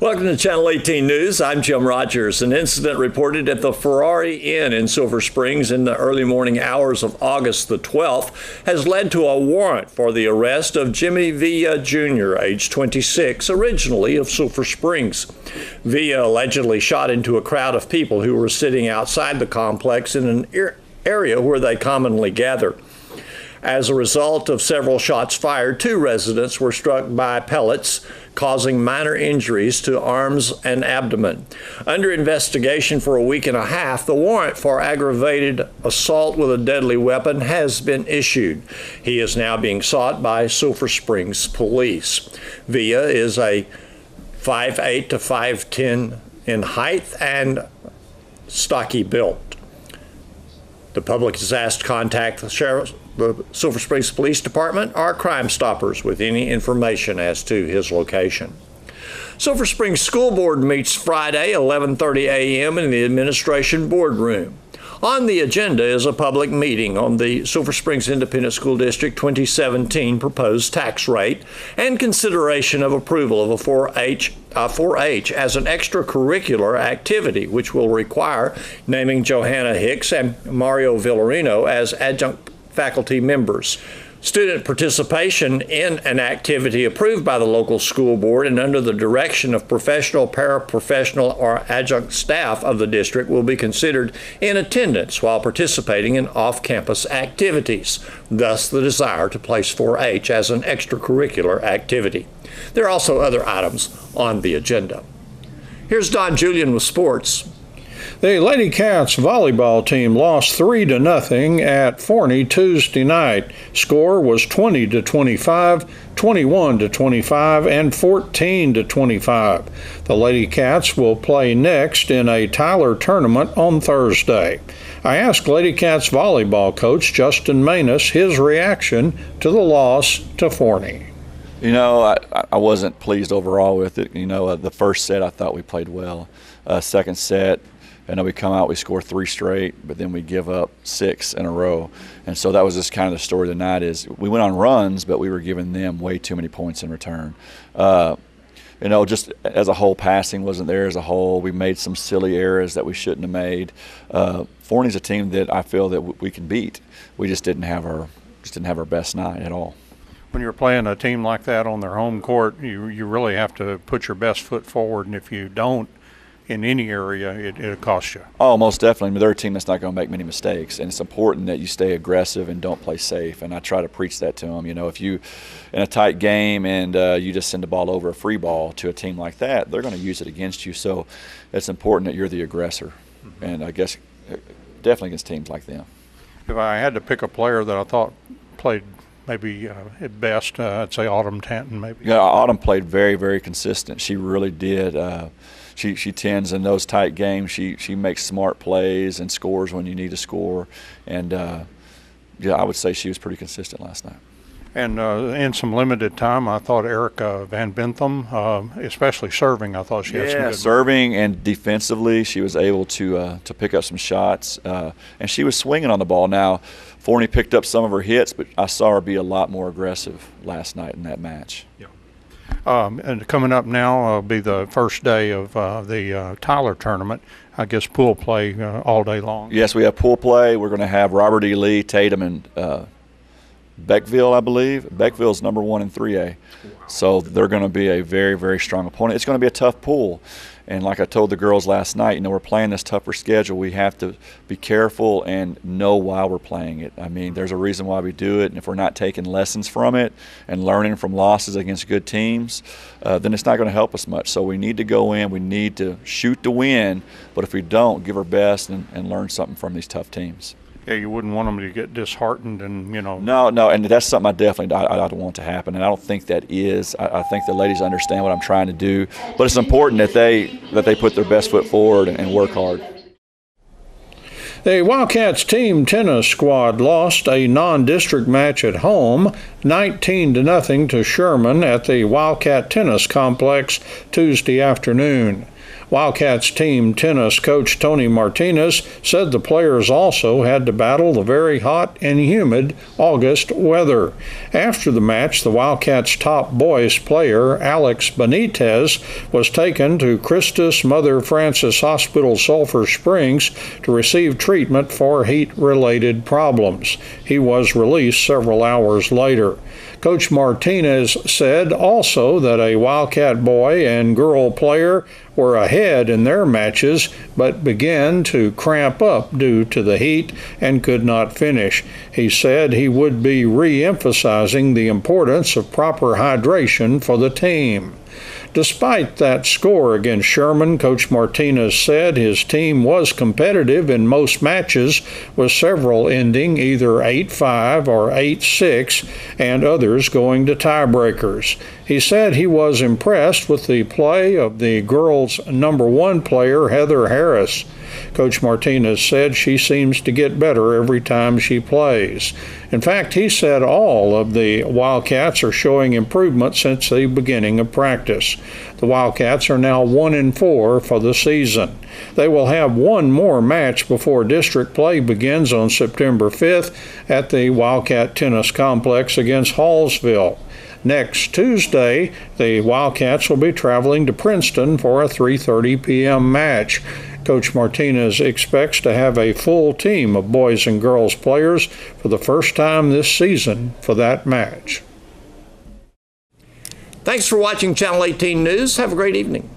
Welcome to Channel 18 News. I'm Jim Rogers. An incident reported at the Ferrari Inn in Silver Springs in the early morning hours of August the 12th has led to a warrant for the arrest of Jimmy Villa Jr., age 26, originally of Silver Springs. Villa allegedly shot into a crowd of people who were sitting outside the complex in an area where they commonly gather. As a result of several shots fired, 2 residents were struck by pellets, causing minor injuries to arms and abdomen. Under investigation for a week and a half, the warrant for aggravated assault with a deadly weapon has been issued. He is now being sought by Silver Springs police. Villa is a 5'8" to 5'10" in height and stocky built. The public is asked to contact the Silver Springs Police Department or Crime Stoppers with any information as to his location. Silver Springs School Board meets Friday, 11:30 a.m. in the Administration Boardroom. On the agenda is a public meeting on the Silver Springs Independent School District 2017 proposed tax rate and consideration of approval of a 4-H as an extracurricular activity, which will require naming Johanna Hicks and Mario Villarino as adjunct faculty members. Student participation in an activity approved by the local school board and under the direction of professional, paraprofessional, or adjunct staff of the district will be considered in attendance while participating in off-campus activities, thus the desire to place 4-H as an extracurricular activity. There are also other items on the agenda. Here's Don Julian with sports. The Lady Cats volleyball team lost 3-0 at Forney Tuesday night. Score was 20-25, 21-25, and 14-25. The Lady Cats will play next in a Tyler tournament on Thursday. I asked Lady Cats volleyball coach Justin Manus his reaction to the loss to Forney. You know, I wasn't pleased overall with it. You know, the first set I thought we played well. Second set, I know we come out, we score 3 straight, but then we give up 6 in a row. And so that was just kind of the story of the night is we went on runs, but we were giving them way too many points in return. You know, just as a whole, passing wasn't there as a whole. We made some silly errors that we shouldn't have made. Forney's a team that I feel that we can beat. We just didn't have our best night at all. When you're playing a team like that on their home court, you really have to put your best foot forward, and if you don't, in any area, it'll cost you. Oh, most definitely. I mean, they're a team that's not going to make many mistakes, and it's important that you stay aggressive and don't play safe. And I try to preach that to them. You know, if you in a tight game and you just send the ball over a free ball to a team like that, they're going to use it against you. So it's important that you're the aggressor, and I guess definitely against teams like them. If I had to pick a player that I thought played maybe at best, I'd say Autumn Tanton maybe. Yeah, Autumn played very, very consistent. She really did. She tends in those tight games. She makes smart plays and scores when you need to score. And, yeah, I would say she was pretty consistent last night. And in some limited time, I thought Erica Van Bentham, especially serving, I thought she had some good serving and defensively, she was able to pick up some shots. And she was swinging on the ball. Now, Forney picked up some of her hits, but I saw her be a lot more aggressive last night in that match. Yeah. And coming up now will be the first day of the Tyler tournament. I guess pool play all day long. Yes, we have pool play. We're going to have Robert E. Lee, Tatum, and Beckville, I believe. Beckville's number 1 in 3A. Wow. So they're going to be a very, very strong opponent. It's going to be a tough pool. And like I told the girls last night, you know, we're playing this tougher schedule. We have to be careful and know why we're playing it. I mean, there's a reason why we do it, and if we're not taking lessons from it and learning from losses against good teams, then it's not going to help us much. So we need to go in, we need to shoot to win, but if we don't, give our best and learn something from these tough teams. Yeah, you wouldn't want them to get disheartened and, you know. No, and that's something I definitely I don't want to happen, and I don't think that is. I think the ladies understand what I'm trying to do, but it's important that they put their best foot forward and work hard. The Wildcats team tennis squad lost a non-district match at home, 19-0 to Sherman at the Wildcat Tennis Complex Tuesday afternoon. Wildcats team tennis coach Tony Martinez said the players also had to battle the very hot and humid August weather. After the match, the Wildcats' top boys player, Alex Benitez, was taken to Christus Mother Frances Hospital, Sulphur Springs, to receive treatment for heat-related problems. He was released several hours later. Coach Martinez said also that a Wildcat boy and girl player were ahead in their matches but began to cramp up due to the heat and could not finish. He said he would be re-emphasizing the importance of proper hydration for the team. Despite that score against Sherman, Coach Martinez said his team was competitive in most matches, with several ending either 8-5 or 8-6 and others going to tiebreakers. He said he was impressed with the play of the girls' number one player, Heather Harris. Coach Martinez said she seems to get better every time she plays. In fact, he said all of the Wildcats are showing improvement since the beginning of practice. The Wildcats are now 1-4 for the season. They will have one more match before district play begins on September 5th at the Wildcat Tennis Complex against Hallsville. Next Tuesday, the Wildcats will be traveling to Princeton for a 3:30 p.m. match. Coach Martinez expects to have a full team of boys and girls players for the first time this season for that match. Thanks for watching Channel 18 News. Have a great evening.